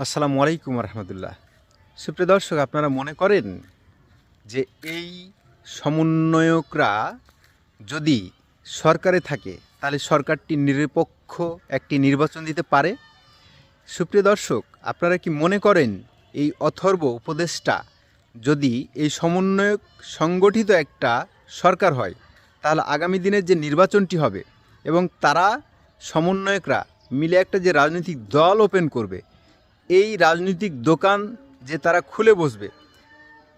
আসসালামু আলাইকুম রহমতুল্লাহ। সুপ্রিয় দর্শক, আপনারা মনে করেন যে এই সমন্বয়করা যদি সরকারে থাকে তাহলে সরকারটি নিরপেক্ষ একটি নির্বাচন দিতে পারে? সুপ্রিয় দর্শক, আপনারা কি মনে করেন এই অথর্ব উপদেষ্টা যদি এই সমন্বয়ক সংগঠিত একটা সরকার হয় তাহলে আগামী দিনের যে নির্বাচনটি হবে এবং তারা সমন্বয়করা মিলে একটা যে রাজনৈতিক দল ওপেন করবে, এই রাজনৈতিক দোকান যে তারা খুলে বসবে,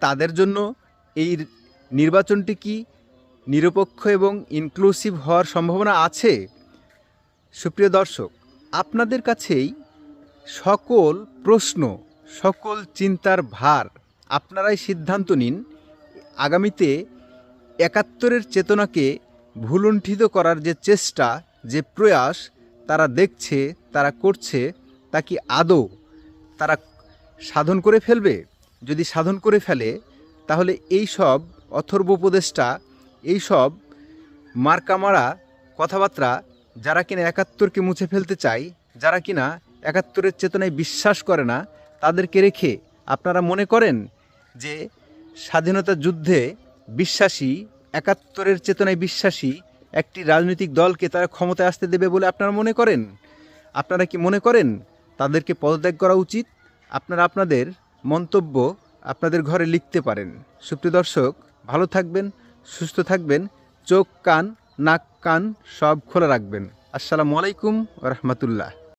তাদের জন্য এই নির্বাচনটি কি নিরপেক্ষ এবং ইনক্লুসিভ হওয়ার সম্ভাবনা আছে? সুপ্রিয় দর্শক, আপনাদের কাছেই সকল প্রশ্ন, সকল চিন্তার ভার, আপনারাই সিদ্ধান্ত নিন। আগামীতে একাত্তরের চেতনাকে ভুলুণ্ঠিত করার যে চেষ্টা, যে প্রয়াস তারা দেখছে, তারা করছে, তা কি আদৌ তারা সাধন করে ফেলবে? যদি সাধন করে ফেলে তাহলে এই সব অথর্ব উপদেষ্টা, এই সব মার্কামারা কথাবার্তা, যারা কিনা একাত্তরকে মুছে ফেলতে চায়, যারা কিনা একাত্তরের চেতনায় বিশ্বাস করে না, তাদেরকে রেখে আপনারা মনে করেন যে স্বাধীনতা যুদ্ধে বিশ্বাসী, একাত্তরের চেতনায় বিশ্বাসী একটি রাজনৈতিক দলকে তারা ক্ষমতায় আসতে দেবে বলে আপনারা মনে করেন? আপনারা কি মনে করেন তাদেরকে পদত্যাগ করা উচিত? আপনারা আপনাদের মন্তব্য আপনাদের ঘরে লিখতে পারেন। সুপ্রিয় দর্শক, ভালো থাকবেন, সুস্থ থাকবেন, চোখ কান নাক কান সব খোলা রাখবেন। আসসালামু আলাইকুম রহমতুল্লাহ।